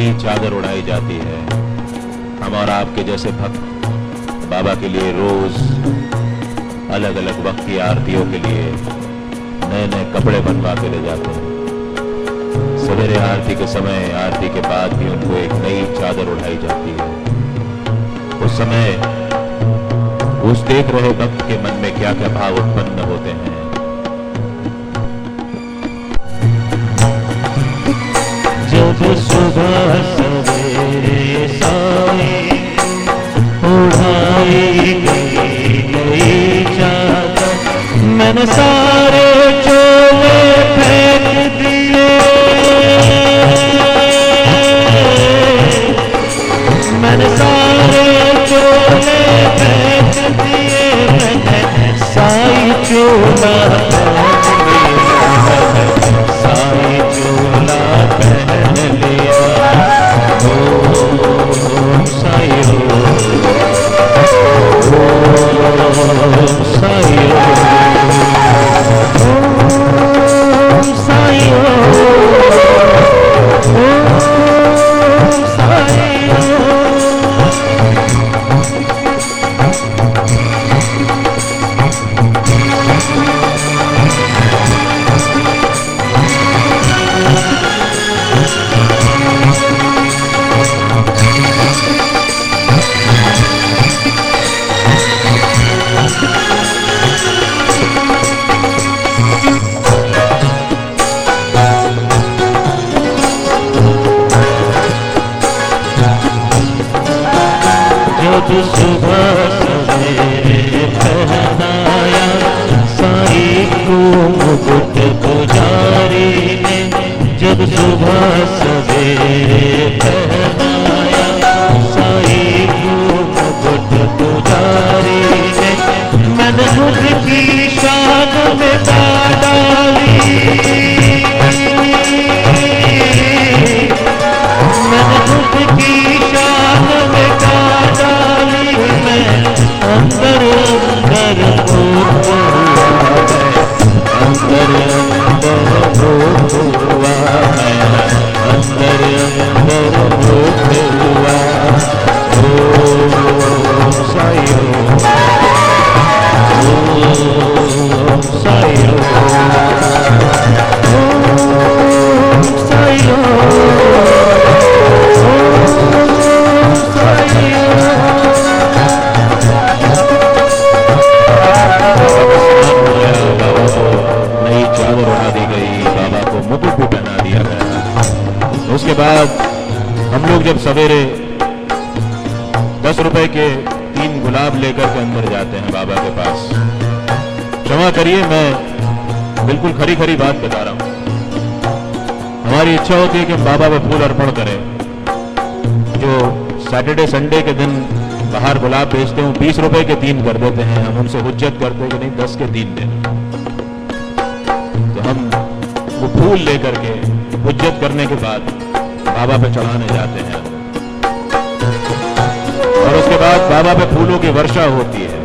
नई चादर उड़ाई जाती है। हम और आपके जैसे भक्त बाबा के लिए रोज अलग अलग वक्त की आरतियों के लिए नए नए कपड़े बनवा के ले जाते हैं। सवेरे आरती के समय, आरती के बाद भी उनको एक नई चादर उड़ाई जाती है। उस समय उस देख रहे भक्त के मन में क्या क्या भाव उत्पन्न होते हैं। जब सुबह सवेरे साई उड़ाई गई नई चादर, मैंने सारे चोले फेंक दिए, मैंने सारे चोले फेंक दिए, मैंने साई चोला पहन लिया, साई चोला पहन लिया। ओम साई ओम साई ओम साई ओम साई। जब सुबह सवेरे पहनाया साई को मुकुट पुजारी ने, जब सुबह सवेरे पहनाया साई को मुकुट पुजारी ने, मैंने उनकी शान में डाली, मैंने उनकी शान में डाली, मैं अंदर अंदर भूत हुआ, अंदर अंदर भूत हुआ, अंदर अंदर भूत हुआ। ओम साई ओम साई ओम साई नई चादर उड़ा दी गई, बाबा को मुकुट भी पहना दिया गया। उसके बाद हम लोग जब सवेरे 10 रुपए के 3 गुलाब लेकर के अंदर जाते हैं बाबा के पास। क्षमा करिए, मैं बिल्कुल खरी खरी बात बता रहा हूं। हमारी इच्छा होती है कि हम बाबा पे फूल अर्पण करें। जो सैटरडे संडे के दिन बाहर गुलाब बेचते हैं 20 रुपए के 3 कर देते हैं। हम उनसे हुज्जत करते हैं कि नहीं 10 के 3 दें। तो हम वो फूल लेकर के हुज्जत करने के बाद बाबा पे चढ़ाने जाते हैं और उसके बाद बाबा पे फूलों की वर्षा होती है।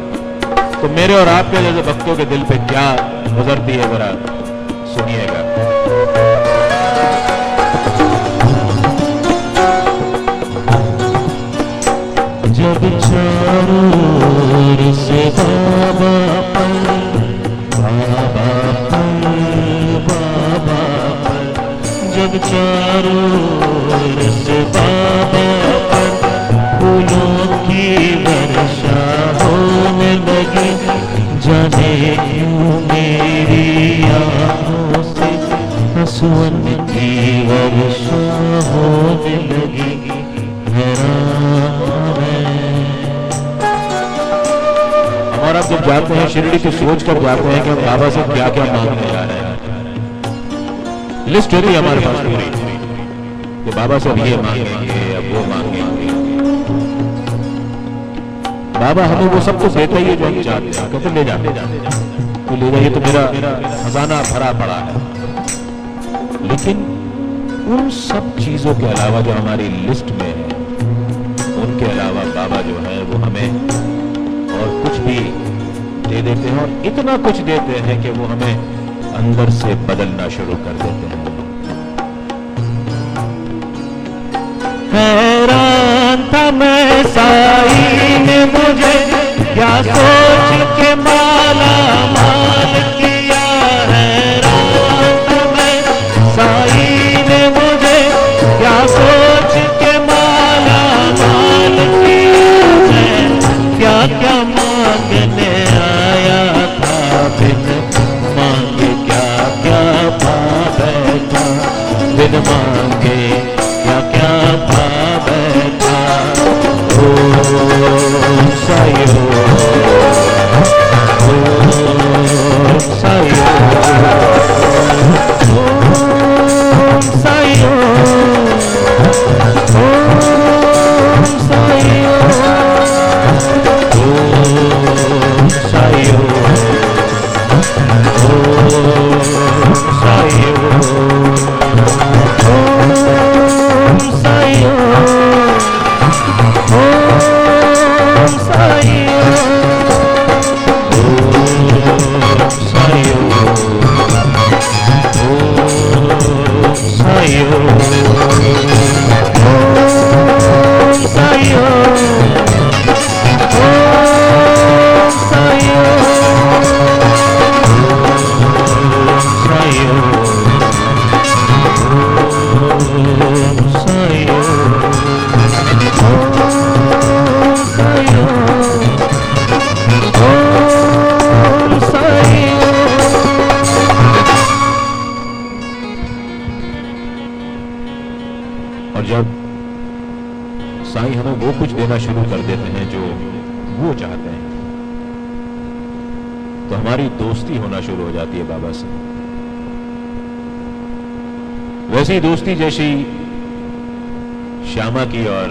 तो मेरे और आपके जैसे भक्तों के दिल पे क्या गुजरती है जरा सुनिएगा। जब चारों ओर से बाबा पर, बाबा पर, बाबा पर, जब चारों ओर से बाबा पर फूलों की वर्षा होने लगी, जाने क्यों मेरी आँखों से आंसुओं की वर्षा होने लगी। और आप जब जाते हैं शिरडी तो सोच कर जाते हैं कि हम बाबा से क्या क्या मांगने जा रहे हैं। लिस्ट होती है हमारे पास पूरी कि बाबा से अब ये मांगेंगे, अब वो मांगेंगे। बाबा हमें वो सब कुछ देता ही है जो हम चाहते हैं। कहते ले जाते तो ले जाइए, तो मेरा खजाना भरा पड़ा है। लेकिन उन सब चीजों के अलावा जो हमारी लिस्ट में है, उनके अलावा बाबा जो है वो हमें और कुछ भी दे देते हैं, और इतना कुछ देते हैं कि वो हमें अंदर से बदलना शुरू कर देते हैं। सोच के माला माल किया है रात में साईं ने मुझे, क्या सोच के माला माल किया है, क्या क्या मांगने आया था, बिन मांगे क्या क्या पा बैठा, बिन मांगे क्या क्या पा बैठा। ओम साईं, ओम साईं, ओम साईं, ओम साईं, ओम साईं, ओम साईं, ओम साईं, ओम साईं, ओम साईं, ओम साईं, ओम साईं, ओम और जब साईं हमें वो कुछ देना शुरू कर देते हैं जो वो चाहते हैं, तो हमारी दोस्ती होना शुरू हो जाती है बाबा से। वैसी दोस्ती जैसी श्यामा की और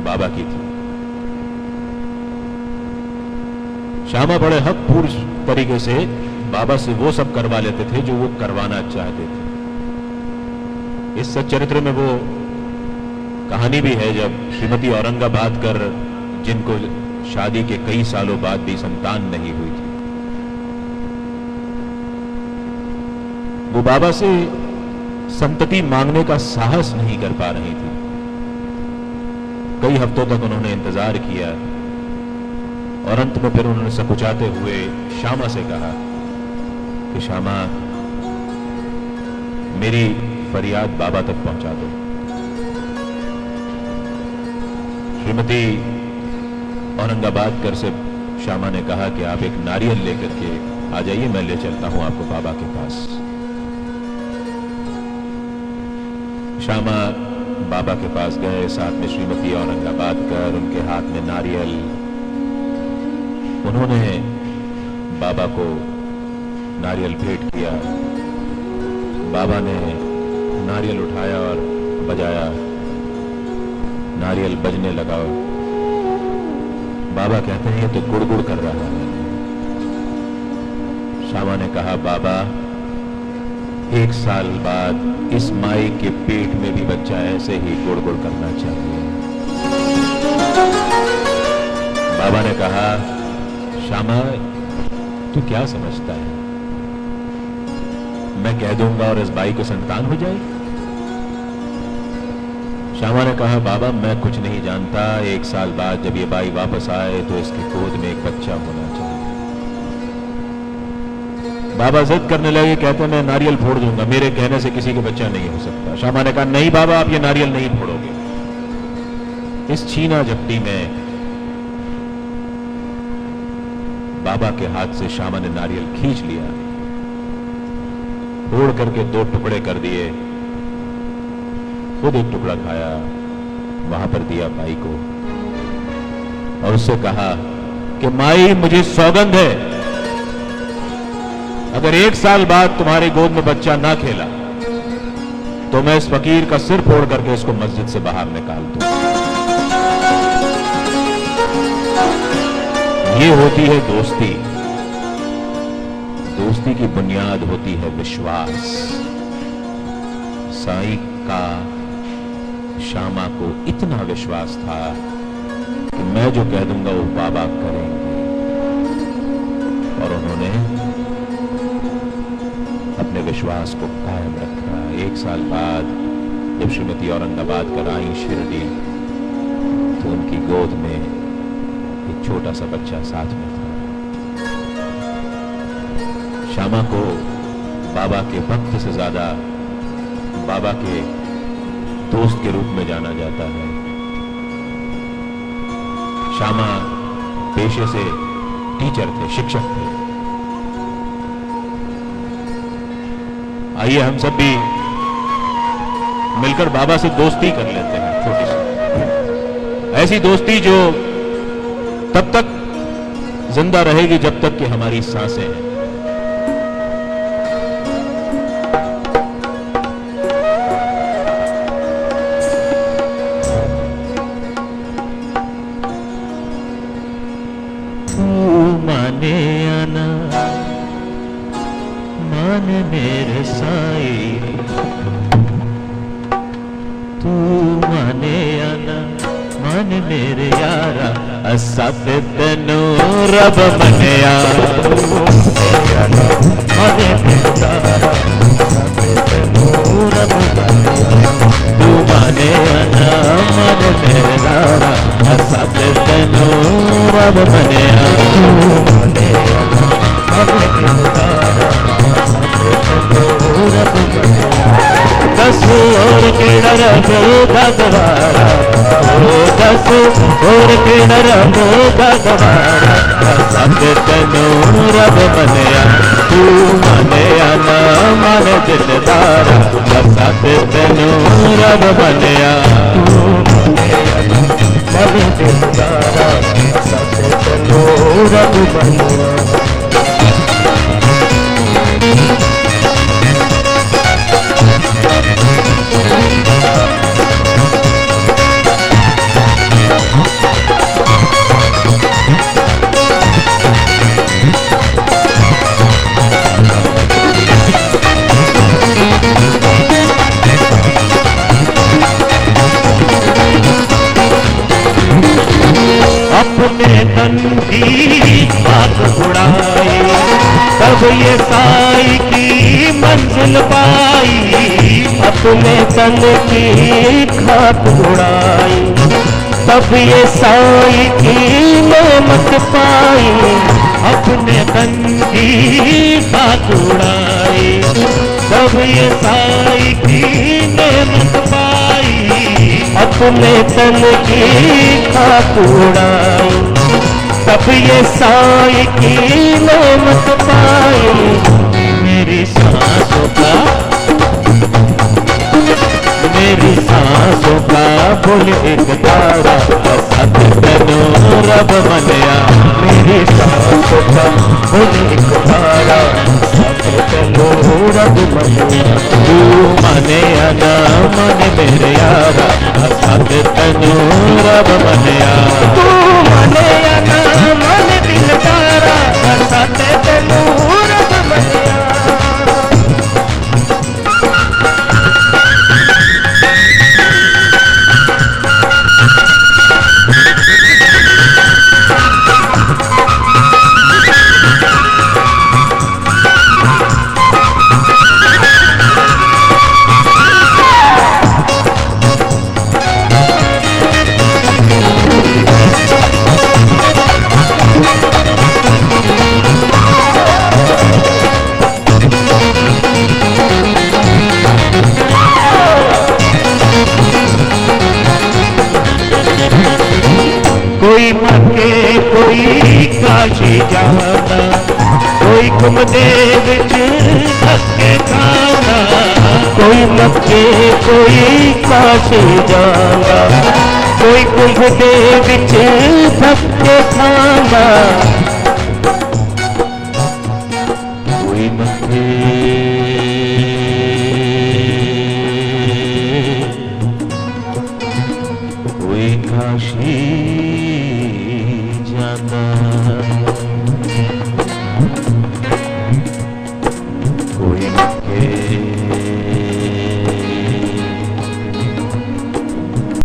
बाबा की थी। श्यामा बड़े हक पूर्ण तरीके से बाबा से वो सब करवा लेते थे जो वो करवाना चाहते थे। इस सच्चरित्र में वो कहानी भी है जब श्रीमती औरंगाबाद कर, जिनको शादी के कई सालों बाद भी संतान नहीं हुई थी, वो बाबा से संतति मांगने का साहस नहीं कर पा रही थी। कई हफ्तों तक उन्होंने इंतजार किया और अंत में फिर उन्होंने सकुचाते हुए श्यामा से कहा कि श्यामा, मेरी फरियाद बाबा तक पहुंचा दो। श्रीमती औरंगाबाद कर से श्यामा ने कहा कि आप एक नारियल लेकर के आ जाइए, मैं ले चलता हूं आपको बाबा के पास। श्यामा बाबा के पास गए, साथ में श्रीमती औरंगाबाद कर, उनके हाथ में नारियल। उन्होंने बाबा को नारियल भेंट किया। बाबा ने नारियल उठाया और बजाया, नारियल बजने लगा। बाबा कहते हैं ये तो गुड़गुड़ कर रहा है। श्यामा ने कहा, बाबा 1 साल बाद इस माई के पेट में भी बच्चा ऐसे ही गुड़गुड़ करना चाहिए। बाबा ने कहा, श्यामा तू क्या समझता है, मैं कह दूंगा और इस बाई को संतान हो जाएगी? श्यामा ने कहा, बाबा मैं कुछ नहीं जानता, 1 साल बाद जब ये बाई वापस आए तो इसकी गोद में एक बच्चा होना चाहिए। बाबा जिद करने लगे, कहते मैं नारियल फोड़ दूंगा, मेरे कहने से किसी के बच्चा नहीं हो सकता। श्यामा ने कहा, नहीं बाबा आप ये नारियल नहीं फोड़ोगे। इस छीना झपटी में बाबा के हाथ से श्यामा ने नारियल खींच लिया, तोड़ करके 2 टुकड़े कर दिए, खुद एक टुकड़ा खाया, वहां पर दिया माई को और उससे कहा कि माई मुझे सौगंध है, अगर 1 साल बाद तुम्हारी गोद में बच्चा ना खेला तो मैं इस फकीर का सिर फोड़ करके इसको मस्जिद से बाहर निकाल दूं। ये होती है दोस्ती। दोस्ती की बुनियाद होती है विश्वास। साईं का श्यामा को इतना विश्वास था कि मैं जो कह दूंगा वो बाबा करेंगे, और उन्होंने अपने विश्वास को कायम रखा। 1 साल बाद जब श्रीमती औरंगाबाद कर आई शिरडी तो उनकी गोद में एक छोटा सा बच्चा साथ में था। श्यामा को बाबा के भक्त से ज्यादा बाबा के दोस्त के रूप में जाना जाता है। श्यामा पेशे से टीचर थे, शिक्षक थे। आइए हम सब भी मिलकर बाबा से दोस्ती कर लेते हैं, छोटी सी ऐसी दोस्ती जो तब तक जिंदा रहेगी जब तक कि हमारी सांसें हैं। माने आना मान मेरे साई, तू माने आना मान मेरे यारा, असा ते तेनू रब मनिया। माने मेरे यारा रब मनिया, तू माने आना मान मेरे यारा, असा ते तेनू रब मनिया। दस और केड़ा रब भगवारा, दस और केड़ा रब भगवारा, सब तेनू रब मनिया। तू मनिया ना मन दिलदारा, सब तेनू रब मनिया। सब दिलदारा, सब तेनू रब मनिया। अपने तन की बात उड़ाई, तब ये साई की मंजिल पाई। अपने तन की खाक उड़ाई, तब ये साई की नेमत पाई। अपने तन की खाक उड़ाई, तब ये साई की नेमत पाई। अपने तन की खाक उड़ाई, तब ये साई की नेमत पाई। मेरी सांसों का, मेरी सांसों का फूल एक तारा, सब तेनू रब मनिया। मेरी सांसों का फूल एक तारा, सब तेनू रब मनिया। तू मनिया ना मन मेरे यारा, सब तेनू रब मनिया। तू मनिया ना मन दिलदारा, सब तेनू रब मनिया। कोई मक्के कोई काशी जाना, कोई घुमदे विच धक्के खाना। कोई मक्के कोई काशी जाना, कोई घुमदे विच धक्के खाना। कोई मक्के कोई काशी जाना।